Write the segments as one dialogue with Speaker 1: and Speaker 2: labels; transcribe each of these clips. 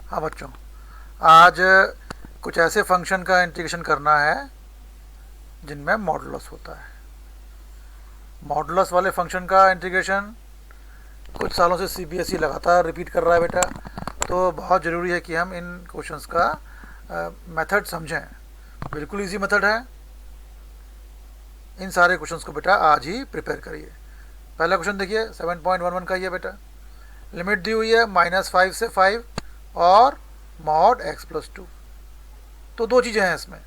Speaker 1: हाँ बच्चों, आज कुछ ऐसे फंक्शन का इंटीग्रेशन करना है जिनमें मॉडुलस होता है। मॉडुलस वाले फंक्शन का इंटीग्रेशन कुछ सालों से सीबीएसई लगातार रिपीट कर रहा है बेटा, तो बहुत ज़रूरी है कि हम इन क्वेश्चंस का मेथड समझें। बिल्कुल इजी मेथड है। इन सारे क्वेश्चंस को बेटा आज ही प्रिपेयर करिए। पहला क्वेश्चन देखिए, 7.11 का ही है बेटा। लिमिट दी हुई है -5 से 5 और मॉड x+2। तो दो चीज़ें हैं इसमें,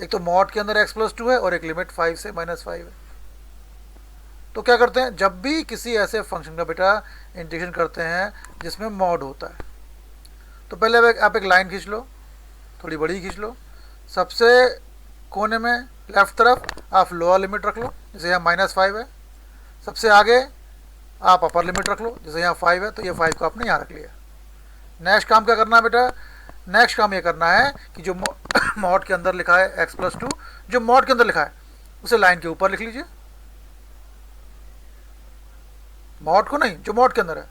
Speaker 1: एक तो मॉड के अंदर x+2 है और एक लिमिट 5 से -5 है। तो क्या करते हैं, जब भी किसी ऐसे फंक्शन का बेटा इंटीग्रेशन करते हैं जिसमें मॉड होता है, तो पहले आप एक लाइन खींच लो, थोड़ी बड़ी खींच लो। सबसे कोने में लेफ्ट तरफ आप लोअर लिमिट रख लो, जैसे यहाँ -5 है। सबसे आगे आप अपर लिमिट रख लो, जैसे यहाँ 5 है, तो ये 5 को आपने यहाँ रख लिया। नेक्स्ट काम क्या करना है बेटा, नेक्स्ट काम ये करना है कि जो मॉड के अंदर लिखा है x+2, जो मॉड के अंदर लिखा है उसे लाइन के ऊपर लिख लीजिए। मॉड को नहीं, जो मॉड के अंदर है।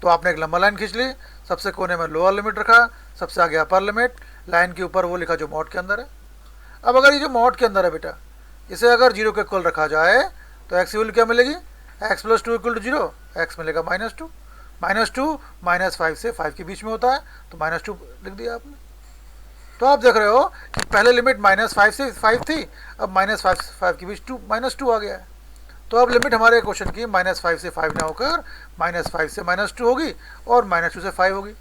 Speaker 1: तो आपने एक लंबा लाइन खींच ली, सबसे कोने में लोअर लिमिट रखा, सबसे आगे अपर लिमिट, लाइन के ऊपर वो लिखा जो मॉड के अंदर है। अब अगर ये जो मॉड के अंदर है बेटा, इसे अगर 0 के इक्वल रखा जाए तो x की वैल्यू क्या मिलेगी, x+2 = 0, x मिलेगा -2। -2 -5 से 5 के बीच में होता है, तो -2 लिख दिया आपने। तो आप देख रहे हो कि पहले लिमिट -5 से 5 थी, अब -5 से 5 के बीच -2 आ गया है। तो अब लिमिट हमारे क्वेश्चन की -5 से 5 ना होकर -5 से -2 होगी और -2 से 5 होगी।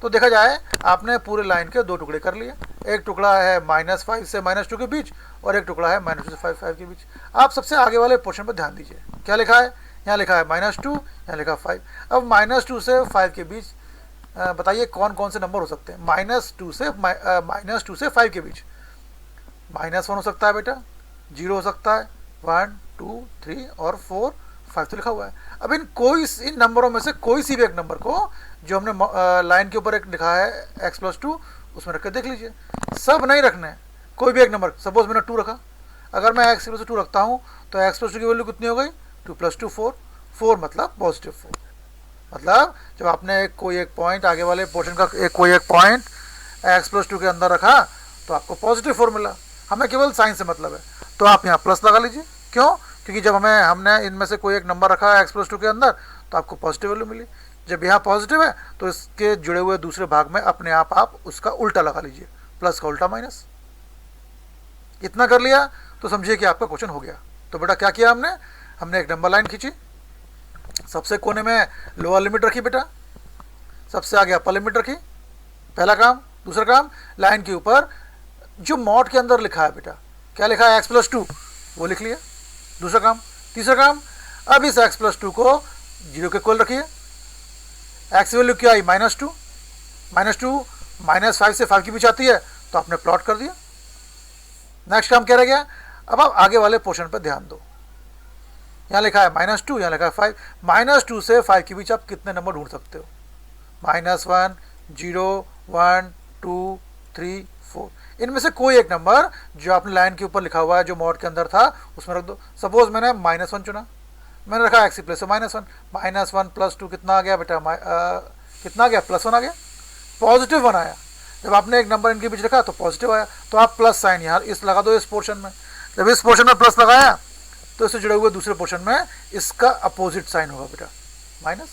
Speaker 1: तो देखा जाए आपने पूरे लाइन के दो टुकड़े कर लिए, एक टुकड़ा है -5 से -2 के बीच और एक टुकड़ा है -2 से 5 के बीच। आप सबसे आगे वाले पोर्शन पर ध्यान दीजिए, क्या लिखा है, यहाँ लिखा है -2, यहाँ लिखा 5। अब -2 से 5 के बीच बताइए कौन कौन से नंबर हो सकते हैं। -2 से 5 के बीच -1 हो सकता है बेटा, 0 हो सकता है, 1 2 3 और 4 5 तो लिखा हुआ है। अब इन नंबरों में से कोई सी भी एक नंबर को जो हमने लाइन के ऊपर एक लिखा है x+2, उसमें रख के देख लीजिए। सब नहीं रखने, कोई भी एक नंबर, सपोज मैंने 2 रखा, अगर मैं x+2 रखता हूँ तो x+2 की वैल्यू कितनी हो गई, 2 + 2 4, 4 मतलब +4। मतलब जब आपने कोई एक पॉइंट आगे वाले पोर्शन का कोई एक पॉइंट x+2 के अंदर रखा तो आपको +4 मिला। हमें केवल साइन से मतलब है, तो आप यहाँ प्लस लगा लीजिए। क्यों, क्योंकि जब हमने इनमें से कोई एक नंबर रखा है x+2 के अंदर तो आपको पॉजिटिव वैल्यू मिली। जब यहाँ पॉजिटिव है तो इसके जुड़े हुए दूसरे भाग में अपने आप उसका उल्टा लगा लीजिए, प्लस का उल्टा माइनस। इतना कर लिया तो समझिए कि आपका क्वेश्चन हो गया। तो बेटा क्या किया हमने एक नंबर लाइन खींची, सबसे कोने में लोअर लिमिट रखी बेटा, सबसे आगे अपर लिमिट रखी, पहला काम। दूसरा काम, लाइन के ऊपर जो मॉड के अंदर लिखा है बेटा, क्या लिखा है x+2, वो लिख लिया, दूसरा काम। तीसरा काम, अब इस x+2 को 0 के इक्वल रखिए। x वैल्यू क्या आई, -2, -5 से 5 के बीच आती है, तो आपने प्लॉट कर दिया। नेक्स्ट काम क्या रह गया, अब आप आगे वाले पोर्शन पर ध्यान दो। यहाँ लिखा है -2, यहाँ लिखा है 5। -2 से 5 के बीच आप कितने नंबर ढूंढ सकते हो, -1 0 1 2 3 4। इनमें से कोई एक नंबर जो आपने लाइन के ऊपर लिखा हुआ है जो मॉड के अंदर था उसमें रख दो। सपोज मैंने -1 चुना, मैंने रखा x की प्लेस से -1, -1 + 2 कितना आ गया बेटा, कितना आ गया, +1 आ गया, +1 आया। जब आपने एक नंबर इनके बीच रखा तो पॉजिटिव आया, तो आप प्लस साइन यहाँ इस लगा दो इस पोर्शन में। जब इस पोर्शन में प्लस लगाया तो इससे जुड़े हुए दूसरे पोर्शन में इसका अपोजिट साइन होगा बेटा, माइनस।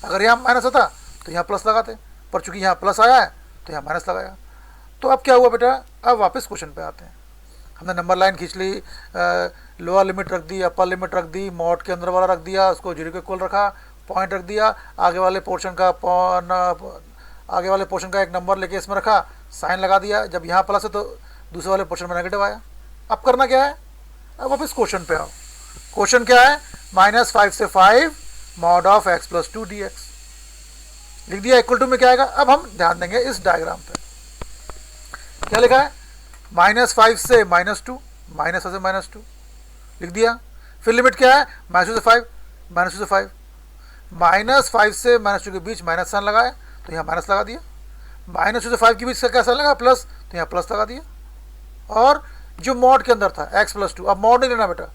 Speaker 1: अगर यहाँ माइनस होता तो यहाँ प्लस लगाते, पर चूंकि यहाँ प्लस आया है तो यहाँ माइनस लगाया। तो अब क्या हुआ बेटा, अब वापस क्वेश्चन पे आते हैं। हमने नंबर लाइन खींच ली, लोअर लिमिट रख दी, अपर लिमिट रख दी, मॉड के अंदर वाला रख दिया, उसको 0 के इक्वल रखा, पॉइंट रख दिया, आगे वाले पोर्शन का एक नंबर लेके इसमें रखा, साइन लगा दिया। जब यहाँ प्लस है तो दूसरे वाले पोर्शन में नेगेटिव आया। अब करना क्या है, अब वापस क्वेश्चन पे आओ। क्वेश्चन क्या है, -5 से 5 मॉड ऑफ x+2 dx लिख दिया, इक्वल टू में क्या आएगा। अब हम ध्यान देंगे इस डायग्राम पे, क्या लिखा है, -5 से -2, -5 से -2 लिख दिया। फिर लिमिट क्या है, -2 से 5, -2 से 5, -5 से -2 के बीच माइनस साइन लगाए तो यहाँ माइनस लगा दिया। -2 से 5 के बीच का क्या साइन लगा, प्लस, तो यहाँ प्लस लगा दिया। और जो मॉड के अंदर था x+2, अब मॉड नहीं लेना बेटा,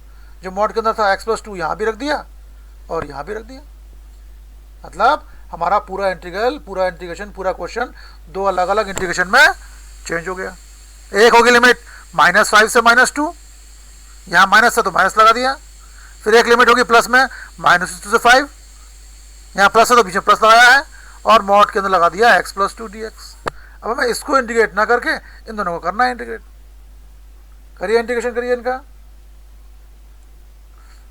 Speaker 1: जो मॉड के अंदर था x+2 यहाँ भी रख दिया और यहाँ भी रख दिया। मतलब हमारा पूरा इंटीग्रल, पूरा इंटीग्रेशन, पूरा क्वेश्चन दो अलग अलग इंटीग्रेशन में चेंज हो गया। एक होगी लिमिट -5 से -2, यहाँ माइनस था तो माइनस लगा दिया। फिर एक लिमिट होगी प्लस में -2 से 5, यहाँ प्लस है तो बीच में प्लस लगाया है और मॉड के अंदर लगा दिया x + 2 dx। अब हमें इसको इंटीग्रेट ना करके इन दोनों को करना है इंटीग्रेट। करिए इंटीग्रेशन, करिए इनका।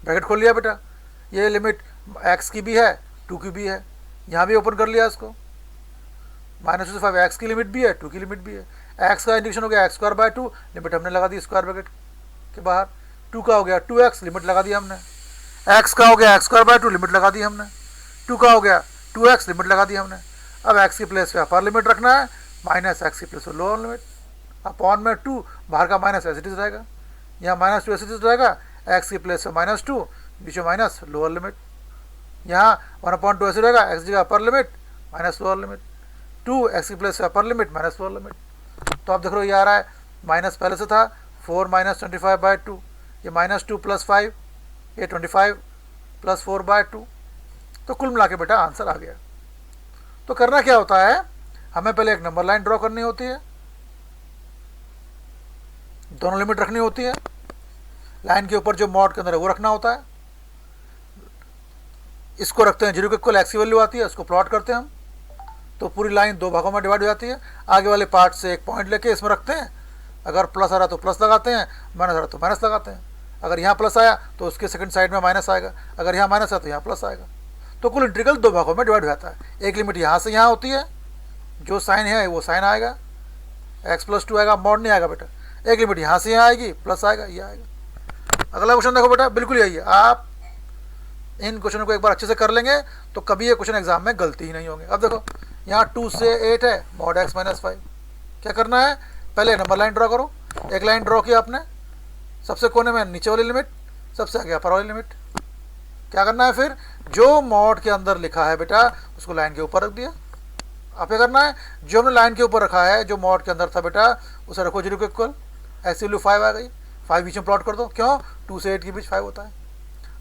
Speaker 1: ब्रैकेट खोल लिया बेटा, ये लिमिट x की भी है 2 की भी है, यहाँ भी ओपन कर लिया इसको। -2 से 5 x की लिमिट भी है 2 की लिमिट भी है। x का इंटीग्रेशन हो गया x² 2, लिमिट हमने लगा दी स्क्वायर ब्रैकेट के बाहर। 2 का हो गया 2x, लिमिट लगा दिया हमने। x का हो गया x² 2, लिमिट लगा दी हमने। 2 का हो गया 2x, लिमिट लगा दी हमने। अब x की प्लेस पे अपर लिमिट रखना है, -x की प्लेस पे लोअर लिमिट, अपॉन में 2, बाहर का माइनस एज इट इज रहेगा, यहाँ -2 एज इट इज रहेगा, x की प्लेस पे -2, बीच में माइनस लोअर लिमिट, यहाँ 1/2 ऐसे रहेगा, x जगह upper limit minus lower limit, 2 x की प्लेस पे upper limit minus lower limit. तो आप देख रहे हो ये आ रहा है, माइनस पहले से था 4 - 25/2, ये -2 + 5, ये 25 + 4/2। तो कुल मिला के बेटा आंसर आ गया। तो करना क्या होता है, हमें पहले एक नंबर लाइन ड्रॉ करनी होती है, दोनों लिमिट रखनी होती है, लाइन के ऊपर जो मॉड के अंदर है वो रखना होता है। इसको रखते हैं 0 के इक्वल x की वैल्यू आती है, इसको प्लॉट करते हैं हम, तो पूरी लाइन दो भागों में डिवाइड हो जाती है। आगे वाले पार्ट से एक पॉइंट लेके इसमें रखते हैं, अगर प्लस आ रहा तो प्लस लगाते हैं, माइनस आ रहा तो माइनस लगाते हैं। अगर यहाँ प्लस आया तो उसके सेकंड साइड में माइनस आएगा, अगर यहाँ माइनस आया तो यहाँ प्लस आएगा। तो कुल इंटीग्रल दो भागों में डिवाइड हो जाता है। एक लिमिट यहाँ से यहाँ होती है, जो साइन है वो साइन आएगा, x + 2 आएगा, मॉड नहीं आएगा बेटा। एक लिमिट यहाँ से यहाँ आएगी, प्लस आएगा, ये आएगा। अगला क्वेश्चन देखो बेटा, बिल्कुल यही है। आप इन क्वेश्चन को एक बार अच्छे से कर लेंगे तो कभी ये क्वेश्चन एग्जाम में गलती ही नहीं होंगे। अब देखो यहाँ 2 से 8 है, मॉड x - 5। क्या करना है, पहले नंबर लाइन ड्रॉ करो। एक लाइन ड्रॉ किया आपने, सबसे कोने में नीचे वाली लिमिट, सबसे आगे अपर वाली लिमिट। क्या करना है फिर, जो मॉड के अंदर लिखा है बेटा उसको लाइन के ऊपर रख दिया। अब क्या करना है, जो हमने लाइन के ऊपर रखा है, जो मॉड के अंदर था बेटा, उसे रखो 0 के इक्वल। ऐसी वैल्यू 5 आ गई, 5 बीच में प्लॉट कर दो। क्यों, 2 से 8 के बीच 5 होता है।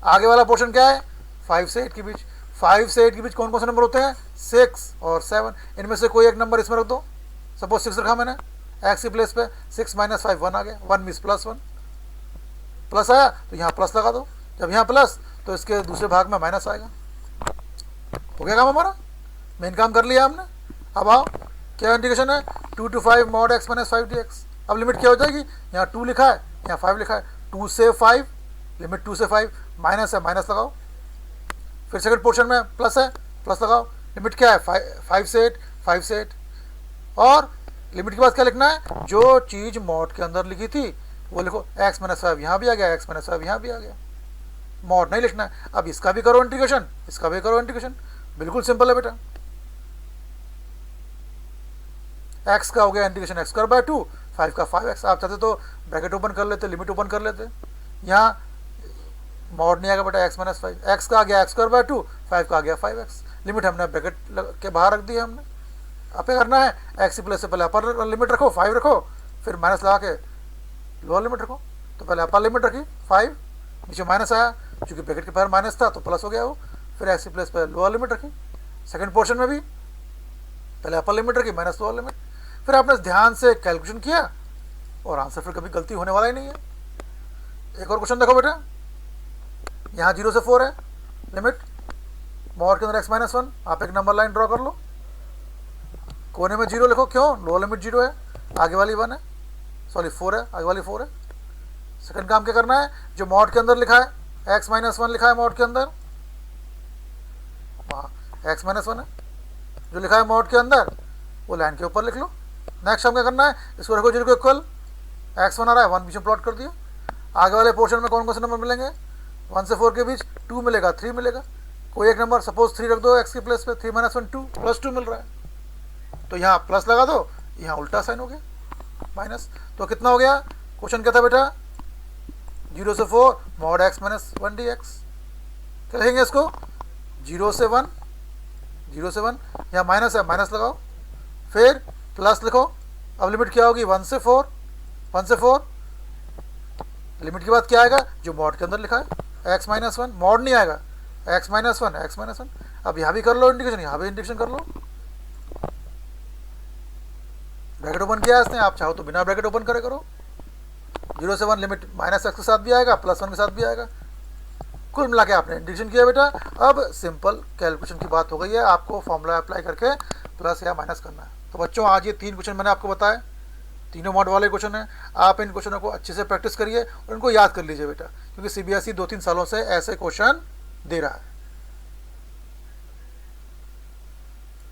Speaker 1: आगे वाला पोर्शन क्या है, 5 से 8 के बीच। 5 से 8 के बीच कौन कौन से नंबर होते हैं, 6 और 7। इनमें से कोई एक नंबर इसमें रख दो। सपोज 6 रखा मैंने, x की प्लेस पे 6 - 5 1 आ गया, 1 मीन्स +1। प्लस आया तो यहाँ प्लस लगा दो, जब यहाँ प्लस तो इसके दूसरे भाग में माइनस आएगा। हो गया काम हमारा, मेन काम कर लिया हमने। अब आओ, क्या इंटीग्रेशन है, 2 to 5 mod x - 5 dx। अब लिमिट क्या हो जाएगी, यहाँ 2 लिखा है, यहाँ 5 लिखा है, 2 से 5, लिमिट 2 से 5, माइनस है माइनस लगाओ। फिर सेकंड पोर्शन में प्लस है, प्लस लगाओ। लिमिट क्या है, 5 से 8, 5 से 8। और लिमिट के बाद क्या लिखना है, जो चीज़ मॉड के अंदर लिखी थी वो लिखो। x - 5 यहाँ भी आ गया, x - 5 यहाँ भी आ गया, मॉड नहीं लिखना है। अब इसका भी करो इंटीग्रेशन, इसका भी करो इंटीग्रेशन, बिल्कुल सिंपल है बेटा। x का हो गया इंटीग्रेशन x² 2, 5 का 5x। आप चाहते तो ब्रैकेट ओपन कर लेते, लिमिट ओपन कर लेते, यहाँ मॉड नहीं आएगा बेटा, x - 5। x का आ गया x² 2, 5 का आ गया 5x। लिमिट हमने ब्रैकेट के बाहर रख दी है हमने। अब क्या करना है, x की प्लेस से पहले अपर लिमिट रखो 5 रखो, फिर माइनस लगा के लोअर लिमिट रखो। तो पहले अपर लिमिट रखी 5, नीचे माइनस आया, चूँकि ब्रैकेट के बाहर माइनस था तो प्लस हो गया वो। फिर x की प्लेस पे लोअर लिमिट रखी। सेकंड पोर्शन में भी पहले अपर लिमिट रखी, माइनस लोअर लिमिट। फिर आपने ध्यान से कैलकुलेशन किया और आंसर फिर कभी गलती होने वाला ही नहीं है। एक और क्वेश्चन देखो बेटा, यहाँ 0 से 4 है लिमिट, मॉड के अंदर x - 1। आप एक नंबर लाइन ड्रॉ कर लो, कोने में 0 लिखो। क्यों, लोअर लिमिट 0 है, आगे वाली 1 है, सॉरी 4 है, आगे वाली 4 है। सेकंड काम क्या करना है, जो मॉड के अंदर लिखा है x - 1 लिखा है मॉड के अंदर, हाँ x - 1 है जो लिखा है मॉड के अंदर, वो लाइन के ऊपर लिख लो। नेक्स्ट हम क्या करना है, इसको रखो 0 के इक्वल, x1 आ रहा है, 1 बीच में प्लॉट कर दिया। आगे वाले पोर्शन में कौन कौन से नंबर मिलेंगे, 1 से 4 के बीच 2 मिलेगा, 3 मिलेगा। कोई एक नंबर सपोज 3 रख दो x की प्लेस पे, 3 - 1 2, +2 मिल रहा है, तो यहाँ प्लस लगा दो, यहाँ उल्टा साइन हो गया माइनस। तो कितना हो गया, क्वेश्चन क्या था बेटा, 0 से 4 mod x - 1 dx। क्या लिखेंगे इसको, 0 से 1, 0 से 1, यहाँ माइनस है माइनस लगाओ, फिर प्लस लिखो। अब लिमिट क्या होगी, 1 से 4, 1 से 4। लिमिट के बाद क्या आएगा, जो मॉड के अंदर लिखा है x - 1, मॉड नहीं आएगा, x - 1, x - 1। अब यहाँ भी कर लो इंटीग्रेशन, यहाँ भी इंटीग्रेशन कर लो। ब्रैकेट ओपन किया है इसने, आप चाहो तो बिना ब्रैकेट ओपन करे करो। 0 से 1 लिमिट माइनस एक्स के साथ भी आएगा, प्लस 1 के साथ भी आएगा। कुल मिला के आपने इंटीग्रेशन किया बेटा। अब सिंपल कैलकुलेशन की बात हो गई है, आपको फॉर्मूला अप्लाई करके प्लस या माइनस करना है। तो बच्चों आज ये 3 क्वेश्चन मैंने आपको बताए, तीनों मॉड वाले क्वेश्चन हैं। आप इन क्वेश्चनों को अच्छे से प्रैक्टिस करिए और इनको याद कर लीजिए बेटा, क्योंकि CBSE 2-3 सालों से ऐसे क्वेश्चन दे रहा है।